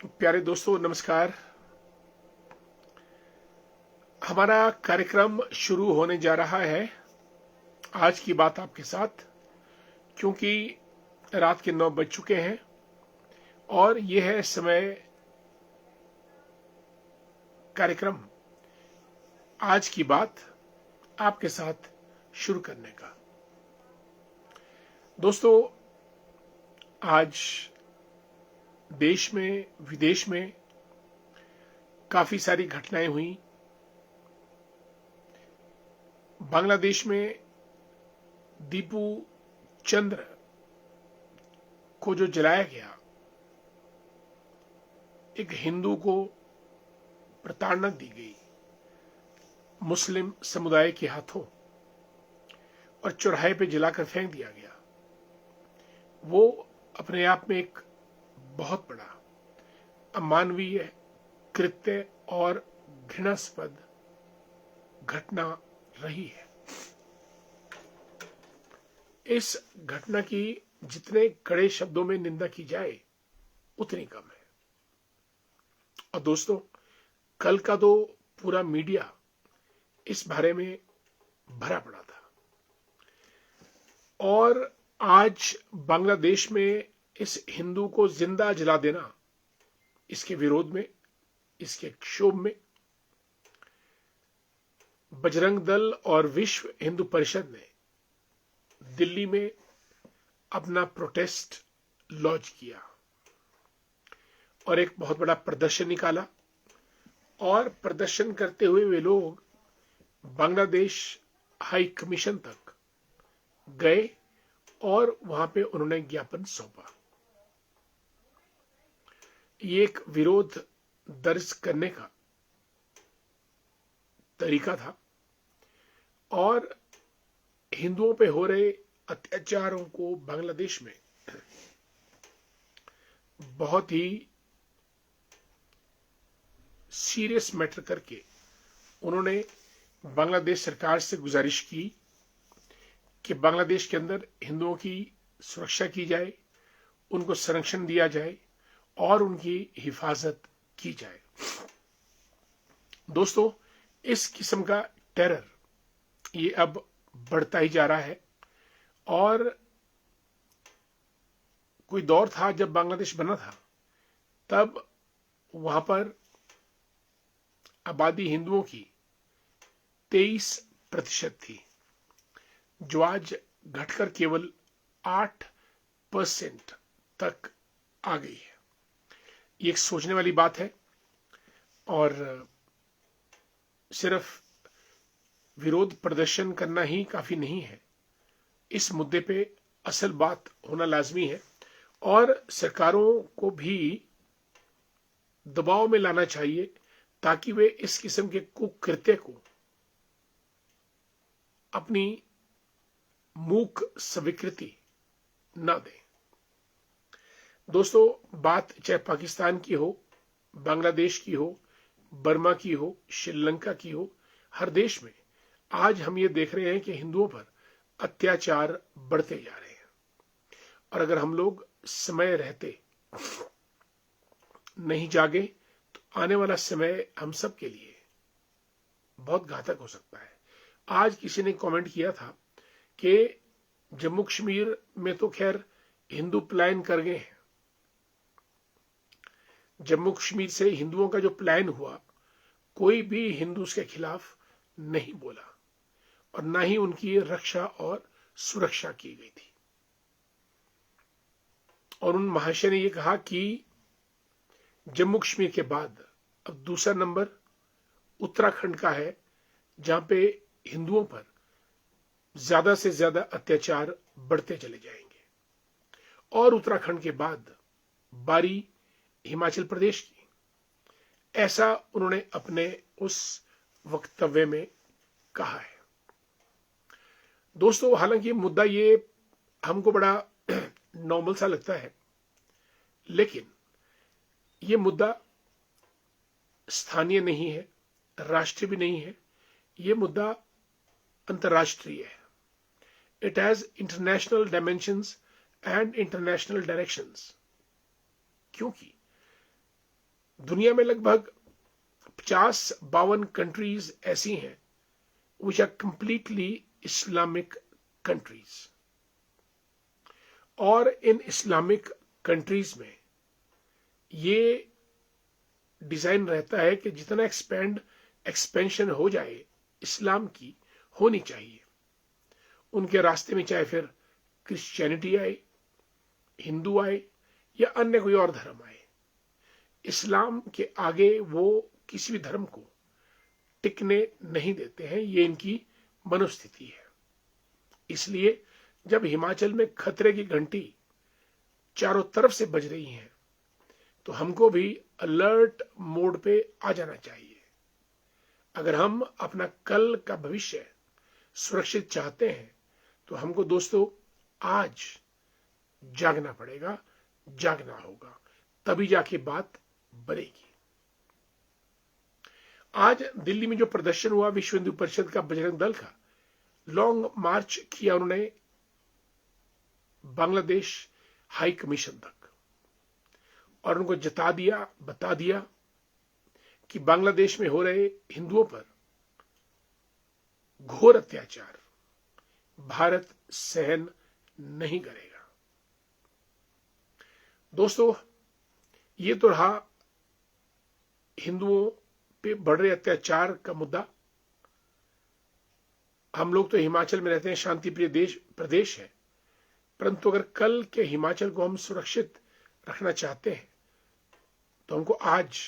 प्यारे दोस्तों नमस्कार। हमारा कार्यक्रम शुरू होने जा रहा है आज की बात आपके साथ, क्योंकि रात के 9 बज चुके हैं और यह है समय कार्यक्रम आज की बात आपके साथ शुरू करने का। दोस्तों, आज देश में विदेश में काफी सारी घटनाएं हुई। बांग्लादेश में दीपू चंद्र को जो जलाया गया, एक हिंदू को प्रताड़ना दी गई मुस्लिम समुदाय के हाथों और चौराहे पे जलाकर फेंक दिया गया। वो अपने आप में एक बहुत बड़ा अमानवीय कृत्य और घृणास्पद घटना रही है। इस घटना की जितने कड़े शब्दों में निंदा की जाए उतनी कम है। और दोस्तों, कल का तो पूरा मीडिया इस बारे में भरा पड़ा था और आज बांग्लादेश में इस हिंदू को जिंदा जला देना, इसके विरोध में, इसके क्षोभ में बजरंग दल और विश्व हिंदू परिषद ने दिल्ली में अपना प्रोटेस्ट लॉन्च किया और एक बहुत बड़ा प्रदर्शन निकाला। और प्रदर्शन करते हुए वे लोग बांग्लादेश हाई कमीशन तक गए और वहां पे उन्होंने ज्ञापन सौंपा। ये एक विरोध दर्ज करने का तरीका था और हिंदुओं पे हो रहे अत्याचारों को बांग्लादेश में बहुत ही सीरियस मैटर करके उन्होंने बांग्लादेश सरकार से गुजारिश की कि बांग्लादेश के अंदर हिंदुओं की सुरक्षा की जाए, उनको संरक्षण दिया जाए और उनकी हिफाजत की जाए। दोस्तों, इस किस्म का टेरर ये अब बढ़ता ही जा रहा है और कोई दौर था जब बांग्लादेश बना था, तब वहां पर आबादी हिंदुओं की 23% थी, जो आज घटकर केवल 8% तक आ गई है। ये एक सोचने वाली बात है और सिर्फ विरोध प्रदर्शन करना ही काफी नहीं है। इस मुद्दे पे असल बात होना लाजमी है और सरकारों को भी दबाव में लाना चाहिए ताकि वे इस किस्म के कुकृत्य को अपनी मूक स्वीकृति न दें। दोस्तों, बात चाहे पाकिस्तान की हो, बांग्लादेश की हो, बर्मा की हो, श्रीलंका की हो, हर देश में आज हम ये देख रहे हैं कि हिंदुओं पर अत्याचार बढ़ते जा रहे हैं। और अगर हम लोग समय रहते नहीं जागे तो आने वाला समय हम सब के लिए बहुत घातक हो सकता है। आज किसी ने कमेंट किया था कि जम्मू कश्मीर में तो खैर हिंदू पलायन कर गए हैं। जम्मू कश्मीर से हिंदुओं का जो पलायन हुआ, कोई भी हिंदू उसके खिलाफ नहीं बोला और ना ही उनकी रक्षा और सुरक्षा की गई थी। और उन महाशय ने यह कहा कि जम्मू कश्मीर के बाद अब दूसरा नंबर उत्तराखंड का है, जहां पे हिंदुओं पर ज्यादा से ज्यादा अत्याचार बढ़ते चले जाएंगे। और उत्तराखंड के बाद बारी हिमाचल प्रदेश की, ऐसा उन्होंने अपने उस वक्तव्य में कहा है। दोस्तों, हालांकि मुद्दा ये हमको बड़ा नॉर्मल सा लगता है, लेकिन ये मुद्दा स्थानीय नहीं है, राष्ट्रीय भी नहीं है, ये मुद्दा अंतर्राष्ट्रीय है। It has international dimensions and international directions. क्योंकि दुनिया में लगभग 50-52 कंट्रीज ऐसी हैं which are completely Islamic countries, और इन इस्लामिक कंट्रीज में ये डिजाइन रहता है कि जितना एक्सपेंशन हो जाए इस्लाम की होनी चाहिए। उनके रास्ते में चाहे फिर क्रिश्चियनिटी आए, हिंदू आए या अन्य कोई और धर्म आए, इस्लाम के आगे वो किसी भी धर्म को टिकने नहीं देते हैं। ये इनकी मनोस्थिति है। इसलिए जब हिमाचल में खतरे की घंटी चारों तरफ से बज रही है तो हमको भी अलर्ट मोड पे आ जाना चाहिए। अगर हम अपना कल का भविष्य सुरक्षित चाहते हैं तो हमको दोस्तों आज जागना पड़ेगा, जागना होगा, तभी जाके बात बनेगी। आज दिल्ली में जो प्रदर्शन हुआ विश्व हिंदू परिषद का, बजरंग दल का, लॉन्ग मार्च किया उन्होंने बांग्लादेश हाई कमीशन तक, और उनको बता दिया कि बांग्लादेश में हो रहे हिंदुओं पर घोर अत्याचार भारत सहन नहीं करेगा। दोस्तों, ये तो रहा हिंदुओं पे बढ़ रहे अत्याचार का मुद्दा। हम लोग तो हिमाचल में रहते हैं, शांतिप्रिय प्रदेश है, परंतु अगर कल के हिमाचल को हम सुरक्षित रखना चाहते हैं तो हमको आज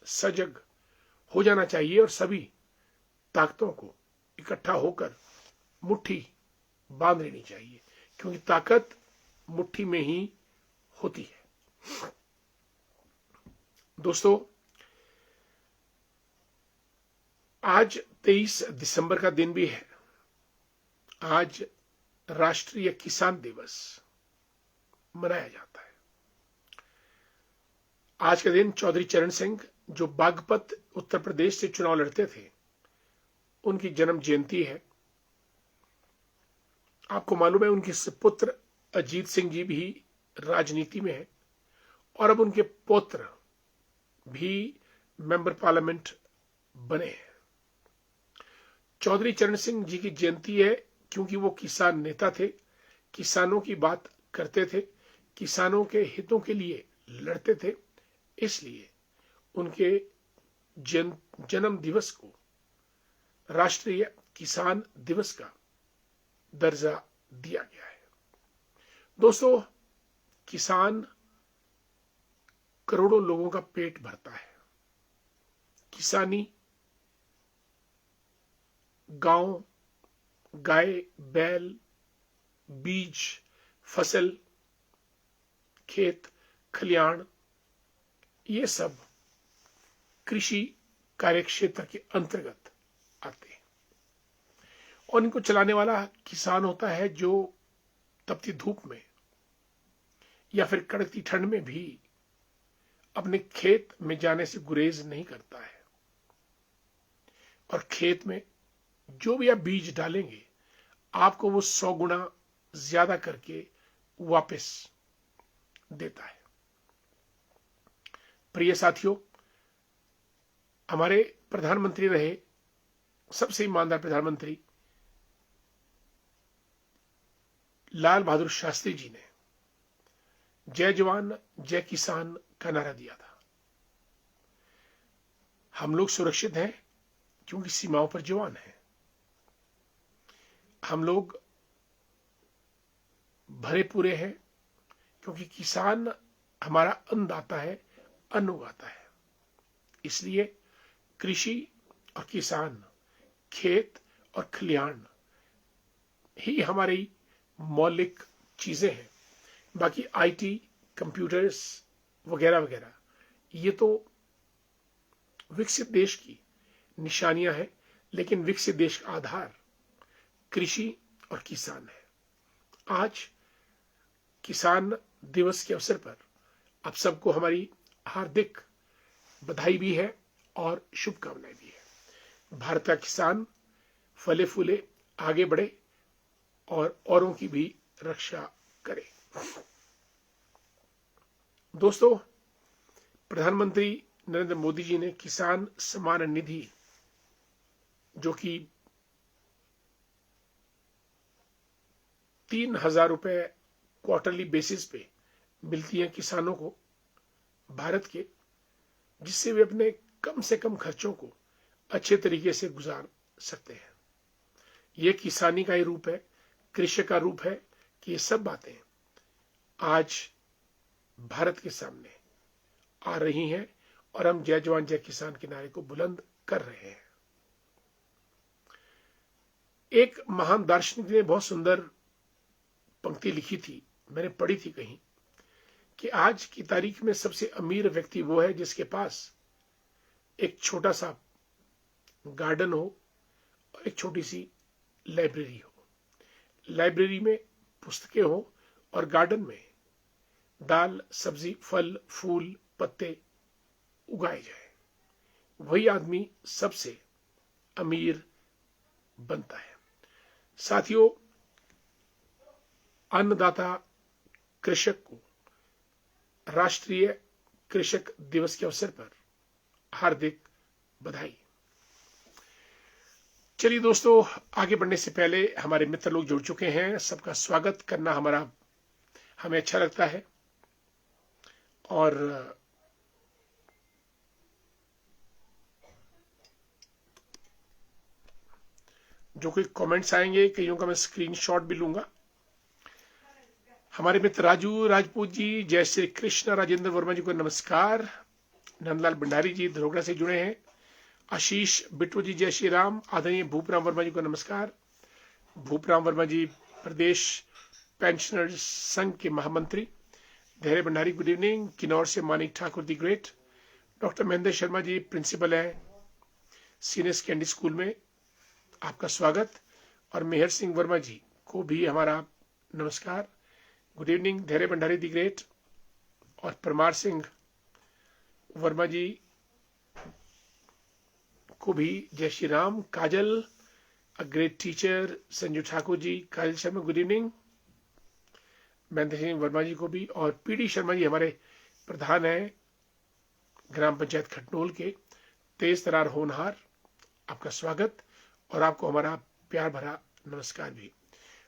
सजग हो जाना चाहिए और सभी ताकतों को इकट्ठा होकर मुट्ठी बांध लेनी चाहिए, क्योंकि ताकत मुट्ठी में ही होती है। दोस्तों, आज 23 दिसंबर का दिन भी है। आज राष्ट्रीय किसान दिवस मनाया जाता है। आज के दिन चौधरी चरण सिंह, जो बागपत उत्तर प्रदेश से चुनाव लड़ते थे, उनकी जन्म जयंती है। आपको मालूम है उनके पुत्र अजीत सिंह जी भी राजनीति में है और अब उनके पुत्र भी मेंबर पार्लियामेंट बने हैं। चौधरी चरण सिंह जी की जयंती है क्योंकि वो किसान नेता थे, किसानों की बात करते थे, किसानों के हितों के लिए लड़ते थे। इसलिए उनके जन्म दिवस को राष्ट्रीय किसान दिवस का दर्जा दिया गया है। दोस्तों, किसान करोड़ों लोगों का पेट भरता है। किसानी गांव, गाय, बैल, बीज, फसल, खेत खलियान, ये सब कृषि कार्यक्षेत्र के अंतर्गत आते हैं और इनको चलाने वाला किसान होता है, जो तपती धूप में या फिर कड़कती ठंड में भी अपने खेत में जाने से गुरेज नहीं करता है और खेत में जो भी आप बीज डालेंगे आपको वो 100 गुना ज्यादा करके वापस देता है। प्रिय साथियों, हमारे प्रधानमंत्री रहे सबसे ईमानदार प्रधानमंत्री लाल बहादुर शास्त्री जी ने जय जवान जय किसान का नारा दिया था। हम लोग सुरक्षित हैं क्योंकि सीमाओं पर जवान हैं। हम लोग भरे पूरे हैं क्योंकि किसान हमारा अन्नदाता है, अन्न उगाता है। इसलिए कृषि और किसान, खेत और खलिहान ही हमारी मौलिक चीजें हैं। बाकी आईटी, कंप्यूटर्स वगैरह वगैरह ये तो विकसित देश की निशानियां हैं, लेकिन विकसित देश का आधार कृषि और किसान है। आज किसान दिवस के अवसर पर आप सबको हमारी हार्दिक बधाई भी है और शुभकामनाएं भी है। भारत का किसान फले फूले, आगे बढ़े और औरों की भी रक्षा करे। दोस्तों, प्रधानमंत्री नरेंद्र मोदी जी ने किसान सम्मान निधि, जो कि 3,000 रुपए क्वार्टरली बेसिस पे मिलती है किसानों को भारत के, जिससे वे अपने कम से कम खर्चों को अच्छे तरीके से गुजार सकते हैं। यह किसानी का ही रूप है, कृषि का रूप है कि ये सब बातें आज भारत के सामने आ रही हैं और हम जय जवान जय किसान के नारे को बुलंद कर रहे हैं। एक महान दार्शनिक ने बहुत सुंदर पंक्ति लिखी थी, मैंने पढ़ी थी कहीं, कि आज की तारीख में सबसे अमीर व्यक्ति वो है जिसके पास एक छोटा सा गार्डन हो और एक छोटी सी लाइब्रेरी हो। लाइब्रेरी में पुस्तकें हो और गार्डन में दाल, सब्जी, फल, फूल, पत्ते उगाए जाए। वही आदमी सबसे अमीर बनता है। साथियों, अन्नदाता कृषक को राष्ट्रीय कृषक दिवस के अवसर पर हार्दिक बधाई। चलिए दोस्तों, आगे बढ़ने से पहले हमारे मित्र लोग जुड़ चुके हैं, सबका स्वागत करना हमें अच्छा लगता है। और जो कोई कमेंट्स आएंगे, कईयों का मैं स्क्रीनशॉट भी लूंगा। हमारे मित्र राजू राजपूत जी, जय श्री कृष्ण। राजेंद्र वर्मा जी को नमस्कार। नंदलाल भंडारी जी धरोगड़ा से जुड़े हैं। आशीष बिट्टू जी, जय श्री राम। आदरणीय भूपराम वर्मा जी को नमस्कार। भूपराम वर्मा जी प्रदेश पेंशनर्स संघ के महामंत्री। Dhairya Bhandari, good evening. किन्नौर से Manik Thakur the great. Doctor Mahendra Sharma ji principal है सीनियर सेकेंडरी स्कूल में, आपका स्वागत। और मेहर सिंह वर्मा जी को भी हमारा नमस्कार, गुड इवनिंग। धैर्य भंडारी दी ग्रेट और परमार सिंह वर्मा जी को भी जय Shri Ram. Kajal, a great teacher. Sanju Thakur ji, Kajal Sharma, good evening. Mahendra Singh Verma ji को भी। और पीडी शर्मा जी हमारे प्रधान हैं ग्राम पंचायत खटनोल के, तेज तरार होनहार, आपका स्वागत और आपको हमारा प्यार भरा नमस्कार भी।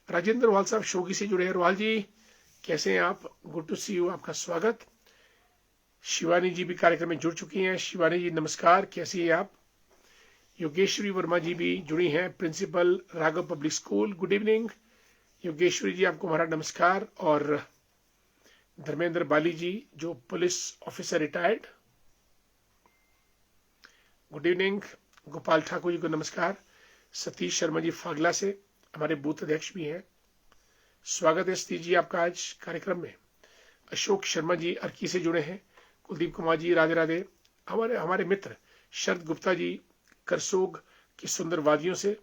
राजेंद्र रोहाल साहब शोगी से जुड़े हैं। रोहाल जी कैसे हैं आप? गुड टू सी यू, आपका स्वागत। शिवानी जी भी कार्यक्रम में जुड़ चुकी हैं। शिवानी जी नमस्कार, कैसी हैं आप? योगेश्वरी वर्मा जी भी जुड़ी हैं, principal Raghav public school, good evening Yogeshwari ji, आपको हमारा नमस्कार। और धर्मेंद्र बाली जी जो police officer retired, good evening. Gopal Thakur ji को नमस्कार। सतीश शर्मा जी फागला से हमारे बूथ अध्यक्ष भी हैं, स्वागत है सतीश जी आपका आज कार्यक्रम में। अशोक शर्मा जी अर्की से जुड़े हैं। कुलदीप कुमार जी, राधे राधे। हमारे मित्र शरद गुप्ता जी करसोग की सुंदर वादियों से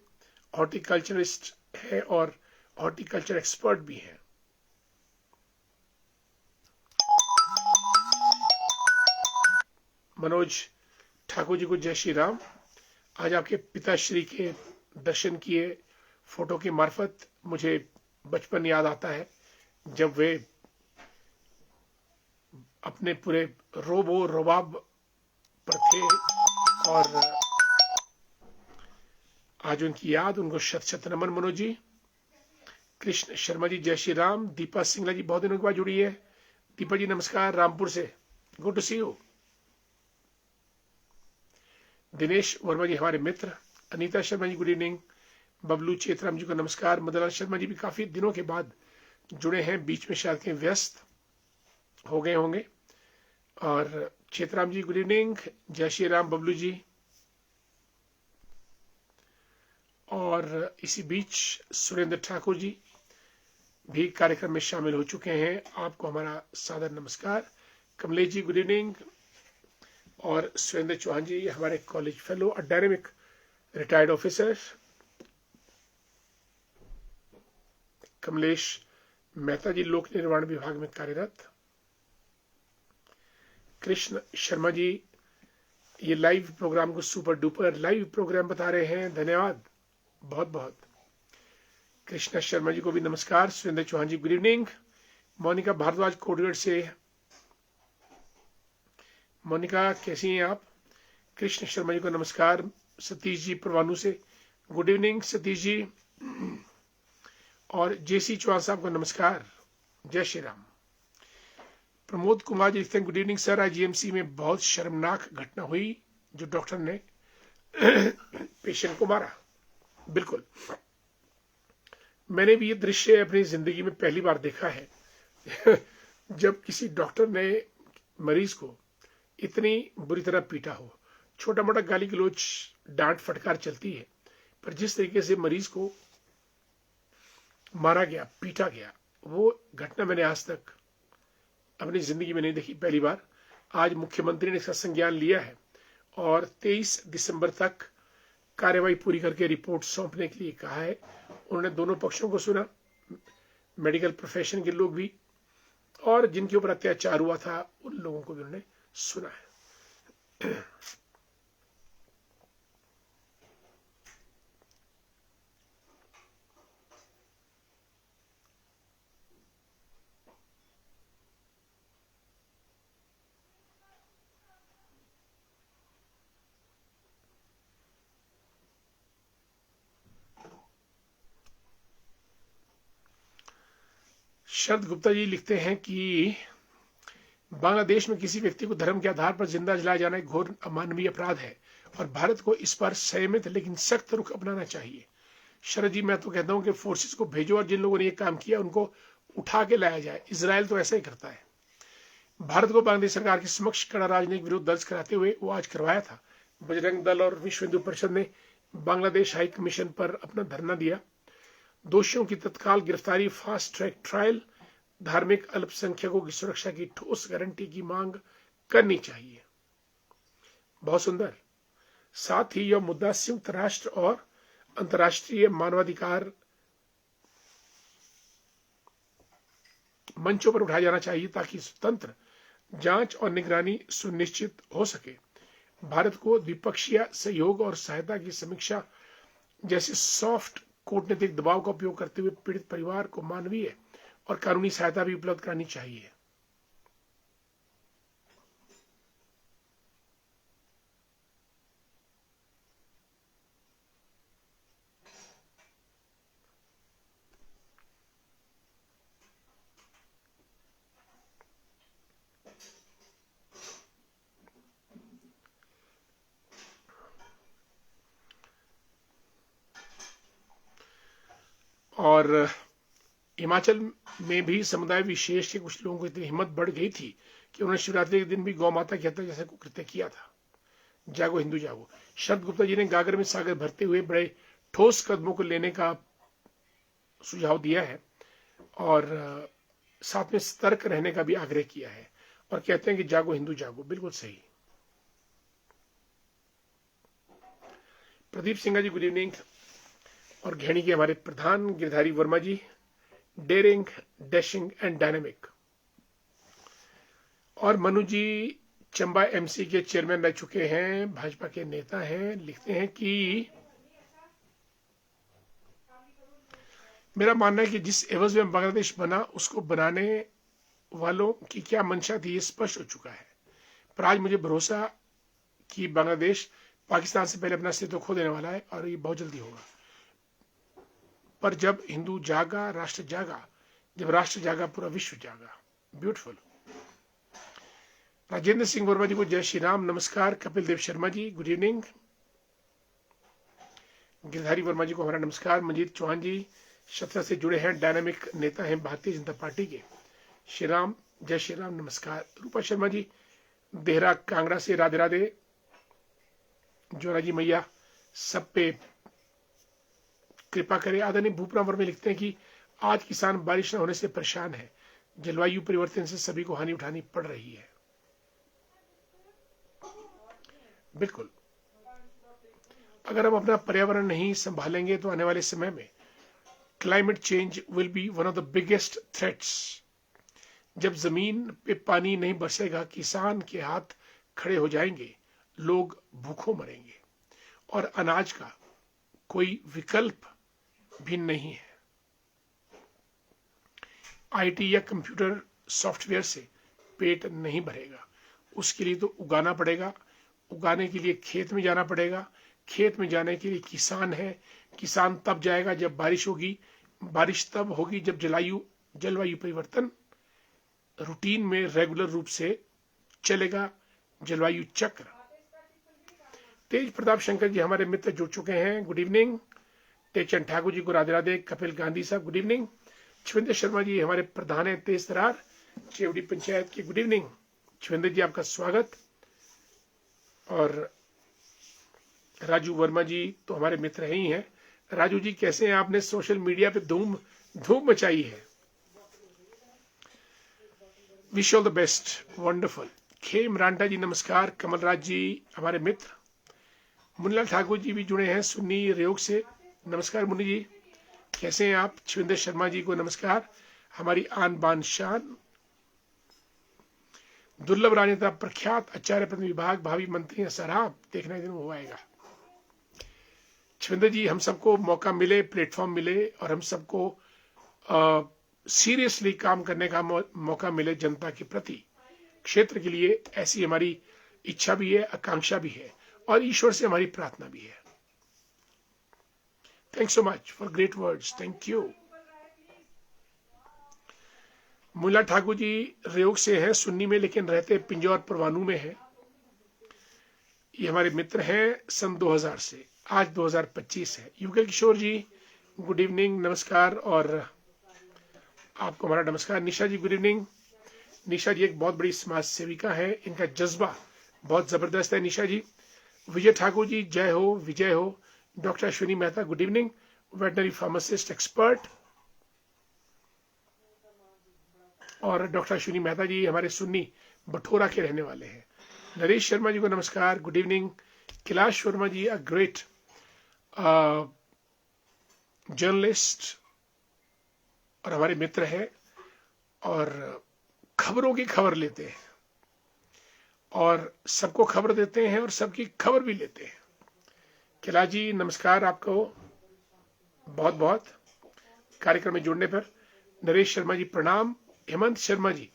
हॉर्टिकल्चरिस्ट है और हॉर्टिकल्चर एक्सपर्ट भी हैं। मनोज ठाकुर जी को जय श्री राम। आज आपके पिताश्री के दर्शन किए फोटो की मार्फत मुझे बचपन याद आता है, जब वे अपने पूरे रोबो रबाब पर थे और आज उनकी याद, उनको शत शत नमन। मनोज जी, कृष्ण शर्मा जी जय श्री राम। दीपा सिंगला जी बहुत दिनों के बाद जुड़ी है। दीपा जी नमस्कार, रामपुर से, good to see you. Dinesh Verma ji हमारे मित्र। Anita Sharma ji good evening. बबलू चेतराम जी को नमस्कार। मदनलाल शर्मा जी भी काफी दिनों के बाद जुड़े हैं, बीच में शायद कहीं व्यस्त हो गए होंगे। और चेतराम जी गुड इवनिंग, जय श्री राम। बबलू जी, और इसी बीच सुरेंद्र ठाकुर जी भी कार्यक्रम में शामिल हो चुके हैं, आपको हमारा सादर नमस्कार। Kamlesh ji good evening. और सुरेंद्र चौहान जी हमारे college fellow, a dynamic retired officer. Kamlesh Mehta ji लोक निर्माण विभाग में कार्यरत। कृष्ण शर्मा जी ये लाइव प्रोग्राम को सुपर डुपर लाइव प्रोग्राम बता रहे हैं, धन्यवाद बहुत बहुत। कृष्णा शर्मा जी को भी नमस्कार। Surendra Chauhan ji good evening. मोनिका भारद्वाज कोटगढ़ से मोनिका कैसी हैं आप? कृष्ण शर्मा जी को नमस्कार। सतीश जी परवानू से गुड इवनिंग सतीश जी। और जेसी चौहान साहब को नमस्कार, जय श्री राम। प्रमोद कुमार जी लिखते हैं गुड इवनिंग सर, आज जीएमसी में बहुत शर्मनाक घटना हुई जो डॉक्टर ने पेशेंट को मारा। बिल्कुल, मैंने भी ये दृश्य अपनी जिंदगी में पहली बार देखा है जब किसी डॉक्टर ने मरीज को इतनी बुरी तरह पीटा हो। छोटा मोटा गाली गलौज डांट फटकार चलती है, पर जिस तरीके से मरीज को मारा गया, पीटा गया, वो घटना मैंने आज तक अपनी जिंदगी में नहीं देखी, पहली बार। आज मुख्यमंत्री ने इसका संज्ञान लिया है और 23 दिसंबर तक कार्यवाही पूरी करके रिपोर्ट सौंपने के लिए कहा है। उन्होंने दोनों पक्षों को सुना, मेडिकल प्रोफेशन के लोग भी, और जिनके ऊपर अत्याचार हुआ था उन लोगों को भी उन्होंने सुना है। शरद गुप्ता जी लिखते हैं कि बांग्लादेश में किसी व्यक्ति को धर्म के आधार पर जिंदा जलाया जाना एक घोर अमानवीय अपराध है और भारत को इस पर संयमित लेकिन सख्त रुख अपनाना चाहिए। शरद जी, मैं तो कहता हूं कि फोर्सेस को भेजो और जिन लोगों ने ये काम किया उनको उठा के लाया जाए। इजराइल तो ऐसा ही करता है। भारत को बांग्लादेश सरकार के समक्ष कड़ा राजनयिक विरोध दर्ज कराते हुए वो आज करवाया था। बजरंग दल और विश्व हिंदू परिषद ने बांग्लादेश हाई कमीशन पर अपना धरना दिया। दोषियों की तत्काल गिरफ्तारी, फास्ट ट्रैक ट्रायल, धार्मिक अल्पसंख्यकों की सुरक्षा की ठोस गारंटी की मांग करनी चाहिए। बहुत सुंदर। साथ ही यह मुद्दा संयुक्त राष्ट्र और अंतर्राष्ट्रीय मानवाधिकार मंचों पर उठाया जाना चाहिए ताकि स्वतंत्र जांच और निगरानी सुनिश्चित हो सके। भारत को द्विपक्षीय सहयोग और सहायता की समीक्षा जैसे सॉफ्ट कूटनीतिक दबाव का उपयोग करते हुए पीड़ित परिवार को मानवीय और कानूनी सहायता भी उपलब्ध करानी चाहिए। और हिमाचल में भी समुदाय विशेष के कुछ लोगों को इतनी हिम्मत बढ़ गई थी कि उन्होंने शिवरात्रि के दिन भी गौ माता की हत्या जैसा कृत्य किया था। जागो हिंदू जागो। शरद गुप्ता जी ने गागर में सागर भरते हुए बड़े ठोस कदमों को लेने का सुझाव दिया है और साथ में सतर्क रहने का भी आग्रह किया है और कहते हैं कि जागो हिंदू जागो। बिल्कुल सही। Pradeep Singh ji good evening. और घेणी के हमारे प्रधान गिरधारी वर्मा जी, डेयरिंग, डैशिंग एंड डायनेमिक। और मनु जी चंबा एमसी के चेयरमैन रह चुके हैं, भाजपा के नेता हैं, लिखते हैं कि मेरा मानना है कि जिस एवज में बांग्लादेश बना उसको बनाने वालों की क्या मंशा थी ये स्पष्ट हो चुका है। पर आज मुझे भरोसा कि बांग्लादेश पाकिस्तान से पहले अपना अस्तित्व खो देने वाला है और ये बहुत जल्दी होगा। पर जब हिंदू जागा, राष्ट्र जागा, जब राष्ट्र जागा पूरा विश्व जागा। ब्यूटीफुल। राजेंद्र सिंह वर्मा जी को जय श्री राम, नमस्कार। Kapil Dev Sharma ji good evening. गिरधारी वर्मा जी को हमारा नमस्कार। मंजीत चौहान जी शत्र से जुड़े हैं, डायनामिक नेता हैं भारतीय जनता पार्टी के। श्री राम, जय श्री राम, नमस्कार। रूपा शर्मा जी देहरा कांगड़ा से राधे राधे। जोरा जी मैया सब पे कृपा करें। आदरणीय भूपराम वर्मा लिखते हैं कि आज किसान बारिश न होने से परेशान है, जलवायु परिवर्तन से सभी को हानि उठानी पड़ रही है। बिल्कुल, अगर हम अपना पर्यावरण नहीं संभालेंगे तो आने वाले समय में climate change will be one of the biggest threats. जब जमीन पे पानी नहीं बरसेगा, किसान के हाथ खड़े हो जाएंगे, लोग भूखों मरेंगे और अनाज का कोई विकल्प भी नहीं है। आईटी या कंप्यूटर सॉफ्टवेयर से पेट नहीं भरेगा। उसके लिए तो उगाना पड़ेगा, उगाने के लिए खेत में जाना पड़ेगा, खेत में जाने के लिए किसान है, किसान तब जाएगा जब बारिश होगी, बारिश तब होगी जब जलवायु परिवर्तन रूटीन में रेगुलर रूप से चलेगा, जलवायु चक्र। तेज प्रताप शंकर जी हमारे मित्र जुड़ चुके हैं, गुड इवनिंग। टेकचंद ठाकुर जी को राधे राधे। कपिल गांधी साहब गुड इवनिंग। छविंदर शर्मा जी हमारे प्रधान है तेज तरार चेवड़ी पंचायत के, गुड इवनिंग छविंदर जी, आपका स्वागत। और राजू वर्मा जी तो हमारे मित्र ही हैं। राजू जी कैसे हैं? आपने सोशल मीडिया पे धूम मचाई है। Wish all the best, wonderful. Khem Ranta ji नमस्कार। कमलराज जी हमारे मित्र। मुन्नीलाल ठाकुर जी भी जुड़े हैं सुन्नी रेयोग से, नमस्कार मुन्नी जी, कैसे हैं आप? छविंदर शर्मा जी को नमस्कार। हमारी आन बान शान दुर्लभ राजनेता प्रख्यात आचार्य प्रथम विभाग भावी मंत्री सराब देखने के दिन हो आएगा। छविंदर जी हम सबको मौका मिले, प्लेटफॉर्म मिले और हम सबको सीरियसली काम करने का मौका मिले जनता के प्रति, क्षेत्र के लिए, ऐसी हमारी इच्छा भी है, आकांक्षा भी है और ईश्वर से हमारी प्रार्थना भी है। Thanks so much for great words, thank you. Munnilal Thakur ji रेयोग से हैं सुन्नी में, लेकिन रहते पिंजौर परवाणू में हैं। ये हमारे मित्र हैं सन 2000 से, आज 2025 है। युगल किशोर जी गुड इवनिंग, नमस्कार। और आपको हमारा नमस्कार। निशा जी गुड इवनिंग। निशा जी एक बहुत बड़ी समाज सेविका है, इनका जज्बा बहुत जबरदस्त है। निशा जी। विजय ठाकुर जी जय हो, विजय हो। Doctor Ashwini Mehta good evening, veterinary pharmacist expert. और डॉक्टर अश्विनी मेहता जी हमारे सुन्नी बठोरा के रहने वाले हैं। नरेश शर्मा जी को नमस्कार, good evening. Kailash Verma ji a great journalist और हमारे मित्र हैं और खबरों की खबर लेते हैं और सबको खबर देते हैं और सबकी खबर भी लेते हैं। कैलाश जी नमस्कार आपको बहुत बहुत कार्यक्रम में जुड़ने पर। नरेश शर्मा जी प्रणाम। हेमंत शर्मा जी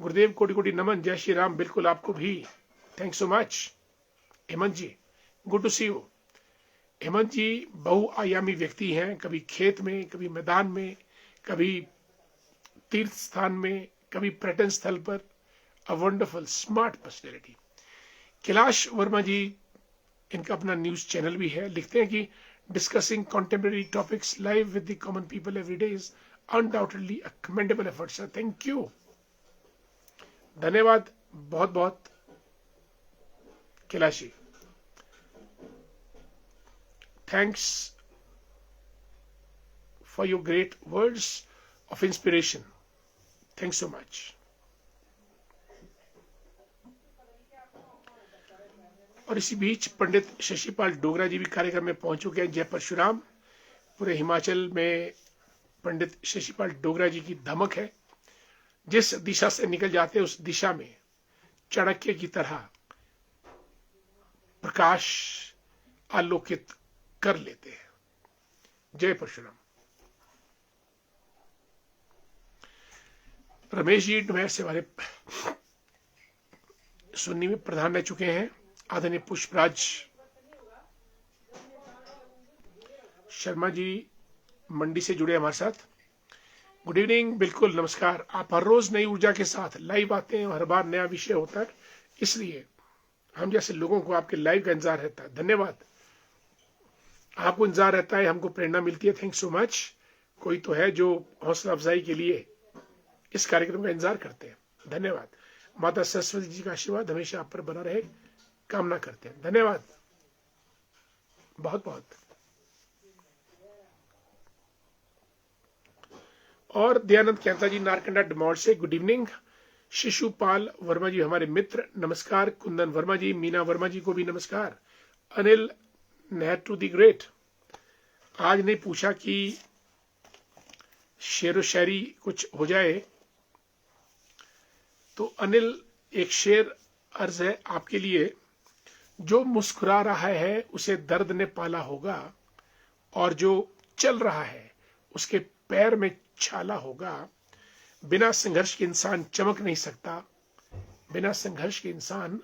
गुरुदेव कोटि कोटि नमन, जय श्री राम। बिल्कुल आपको भी, thanks so much Hemant ji, good to see you. Hemant ji बहुआयामी व्यक्ति हैं, कभी खेत में, कभी मैदान में, कभी तीर्थ स्थान में, कभी पर्यटन स्थल पर। A wonderful smart personality. Kailash Verma ji इनका अपना न्यूज चैनल भी है, लिखते हैं कि discussing contemporary topics live with the common people every day is undoubtedly a commendable effort sir, thank you, धन्यवाद बहुत बहुत Kailash ji, thanks for your great words of inspiration, thanks so much. और इसी बीच पंडित शशिपाल डोगरा जी भी कार्यक्रम में पहुंच चुके हैं। जय परशुराम। पूरे हिमाचल में पंडित शशिपाल डोगरा जी की धमक है, जिस दिशा से निकल जाते हैं उस दिशा में चाणक्य की तरह प्रकाश आलोकित कर लेते हैं। जय परशुराम। रमेश जी डुमैर से हमारे सुन्नी में प्रधान रह चुके हैं। आदरणीय पुष्पराज शर्मा जी मंडी से जुड़े हमारे साथ, गुड इवनिंग। बिल्कुल नमस्कार। आप हर रोज नई ऊर्जा के साथ लाइव आते हैं, हर बार नया विषय होता है, इसलिए हम जैसे लोगों को आपके लाइव का इंतजार रहता है। धन्यवाद, आपको इंतजार रहता है, हमको प्रेरणा मिलती है, थैंक्स सो मच। कोई तो है जो हौसला अफजाई के लिए इस कार्यक्रम का इंतजार करते हैं, धन्यवाद। माता सरस्वती जी का आशीर्वाद हमेशा आप पर बना रहे, कामना करते हैं, धन्यवाद बहुत बहुत। और दयानंद कहता जी नारकंडा डमौर से गुड इवनिंग। शिशुपाल वर्मा जी हमारे मित्र, नमस्कार। कुंदन वर्मा जी, मीना वर्मा जी को भी नमस्कार। अनिल नेहरू दी ग्रेट, आज ने पूछा कि शेर व शायरी कुछ हो जाए, तो अनिल एक शेर अर्ज है आपके लिए। जो मुस्कुरा रहा है उसे दर्द ने पाला होगा, और जो चल रहा है उसके पैर में छाला होगा। बिना संघर्ष के इंसान चमक नहीं सकता, बिना संघर्ष के इंसान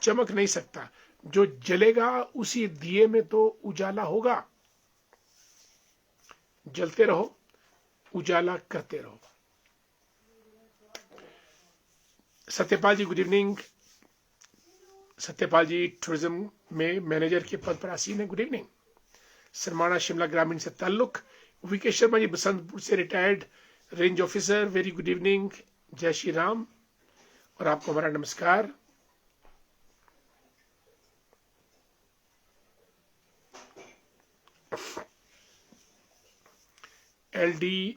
चमक नहीं सकता। जो जलेगा उसी दिए में तो उजाला होगा। जलते रहो, उजाला करते रहो। सत्यपाल जी गुड इवनिंग। सत्यपाल जी टूरिज्म में मैनेजर के पद पर आसीन है, गुड इवनिंग। सरमाना शिमला ग्रामीण से ताल्लुक। वीके शर्मा जी बसंतपुर से retired range officer, very good evening, जय श्री राम। और आपको हमारा नमस्कार। एलडी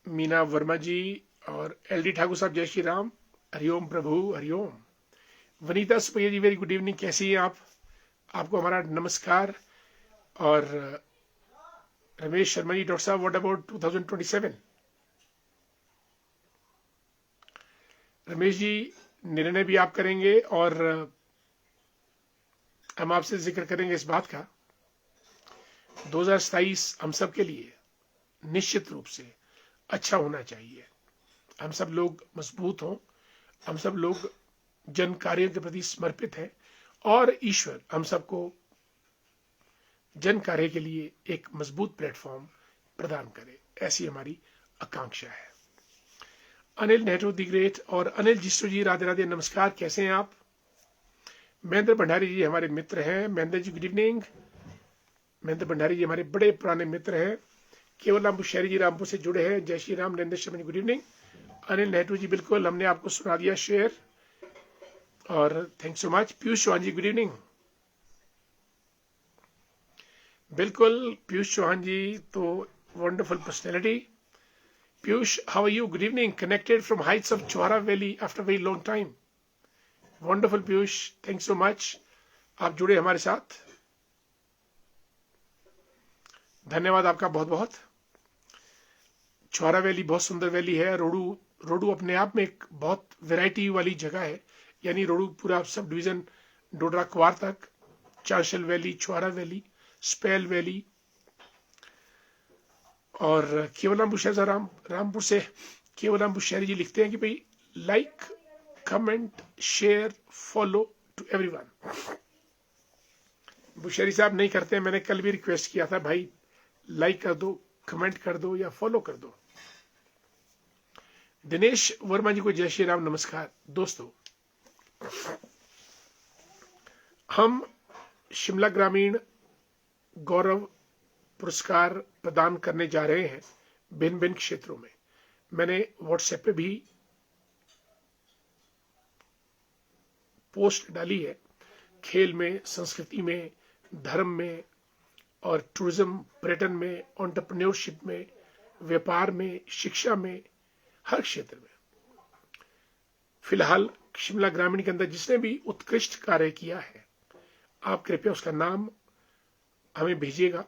मीना वर्मा जी और एलडी ठाकुर साहब, जय श्री राम, हरिओम प्रभु, हरिओम। वनीता सुपैया जी, वेरी गुड इवनिंग, कैसी हैं आप? आपको हमारा नमस्कार। और रमेश शर्मा जी, डॉक्टर साहब व्हाट अबाउट 2027? रमेश जी, निर्णय भी आप करेंगे और हम आपसे जिक्र करेंगे इस बात का। 2027 हम सब के लिए निश्चित रूप से अच्छा होना चाहिए। हम सब लोग मजबूत हों, हम सब लोग जन कार्यों के प्रति समर्पित हैं और ईश्वर हम सबको जन कार्य के लिए एक मजबूत प्लेटफॉर्म प्रदान करे, ऐसी हमारी आकांक्षा है। अनिल नेहरू दी ग्रेट और अनिल जिस्टू जी, राधे राधे, नमस्कार, कैसे हैं आप? महेंद्र भंडारी जी हमारे मित्र हैं। Mahendra ji good evening. महेंद्र भंडारी जी हमारे बड़े पुराने मित्र हैं। केवल रामपुर शहरी जी रामपुर से जुड़े हैं, जय श्री राम। Narendra Sharma ji good evening. अनिल नेहरू जी, बिल्कुल हमने आपको सुना दिया शेयर, और thank so much. Piyush Chauhan ji good evening. बिल्कुल पीयूष चौहान जी तो wonderful personality. Piyush, how are you? Good evening, connected from heights of Chauhara valley after very long time. Wonderful Piyush, thank so much, आप जुड़े हमारे साथ, धन्यवाद आपका बहुत बहुत। चौहारा वैली बहुत सुंदर वैली है। रोडू अपने आप में एक बहुत वैरायटी वाली जगह है, यानी रोडू पूरा सब डिवीजन डोडरा क्वार तक, Chanshal valley, Chauhara valley, Spail valley. और केवलराम बुशहरी रामपुर से केवलराम बुशहरी जी लिखते हैं कि भाई like, comment, share, follow to everyone. Bushahri साहब नहीं करते हैं, मैंने कल भी रिक्वेस्ट किया था, भाई लाइक कर दो, कमेंट कर दो या फॉलो कर दो। दिनेश वर्मा जी को जय श्री राम, नमस्कार। दोस्तों, हम शिमला ग्रामीण गौरव पुरस्कार प्रदान करने जा रहे हैं भिन्न भिन्न क्षेत्रों में। मैंने व्हाट्सएप पे भी पोस्ट डाली है। खेल में, संस्कृति में, धर्म में और टूरिज्म, पर्यटन में, एंटरप्रेन्योरशिप में, व्यापार में, शिक्षा में, हर क्षेत्र में। फिलहाल शिमला ग्रामीण के अंदर जिसने भी उत्कृष्ट कार्य किया है, आप कृपया उसका नाम हमें भेजिएगा।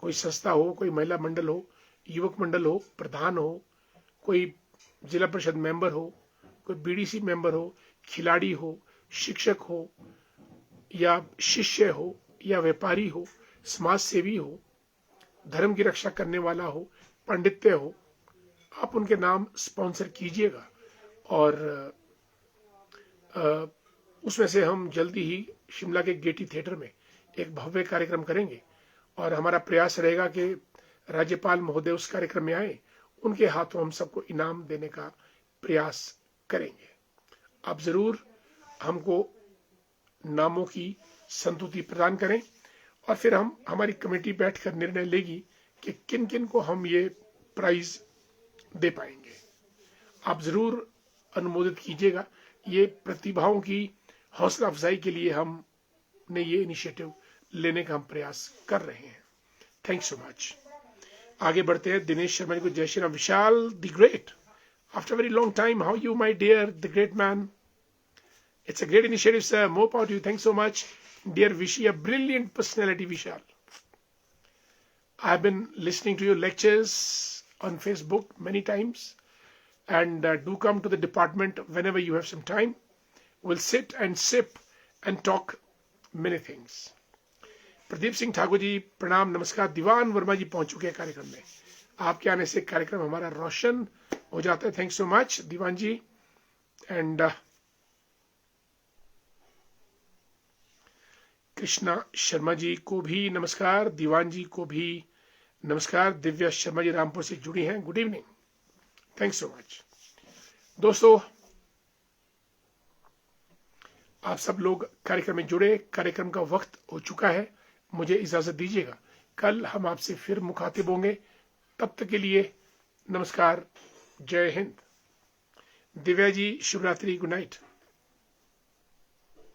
कोई संस्था हो, कोई महिला मंडल हो, युवक मंडल हो, प्रधान हो, कोई जिला परिषद मेंबर हो, कोई बीडीसी मेंबर हो, खिलाड़ी हो, शिक्षक हो या शिष्य हो या व्यापारी हो, समाज सेवी हो, धर्म की रक्षा करने वाला हो, पंडित्य हो, आप उनके नाम स्पॉन्सर कीजिएगा। और उसमें से हम जल्दी ही शिमला के गेटी थिएटर में एक भव्य कार्यक्रम करेंगे और हमारा प्रयास रहेगा कि राज्यपाल महोदय उस कार्यक्रम में आए, उनके हाथों हम सबको इनाम देने का प्रयास करेंगे। आप जरूर हमको नामों की संतुति प्रदान करें और फिर हमारी कमेटी बैठकर निर्णय लेगी कि किन किन को हम ये प्राइज दे पाएंगे। आप जरूर अनुमोदित कीजिएगा। ये प्रतिभाओं की हौसला अफजाई के लिए हमने ये इनिशिएटिव लेने का हम प्रयास कर रहे हैं। Thank so much. आगे बढ़ते हैं। दिनेश शर्मा जी को जय Shri Ram. Vishal the great, after very long time, how you my dear the great man? It's a great initiative, sir. More power to you. Thanks so much. Dear Vishy, a brilliant personality, Vishal. I've been listening to your lectures on Facebook many times. And do come to the department whenever you have some time. We'll sit and sip and talk many things. Pradeep Singh Thakur ji, प्रणाम, नमस्कार। दीवान वर्मा जी पहुंच चुके हैं कार्यक्रम में। आपके आने से कार्यक्रम हमारा रोशन हो जाता है। Thanks so much Diwan ji. And Krishna Sharma ji को भी नमस्कार, दीवान जी को भी नमस्कार, दिव्या शर्मा जी रामपुर से जुड़ी हैं, good evening, thanks so much. दोस्तों, आप सब लोग कार्यक्रम में जुड़े, कार्यक्रम का वक्त हो चुका है, मुझे इजाजत दीजिएगा, कल हम आपसे फिर मुखातिब होंगे, तब तक के लिए नमस्कार, जय हिंद। दिव्या जी शुभ रात्रि, गुड नाइट।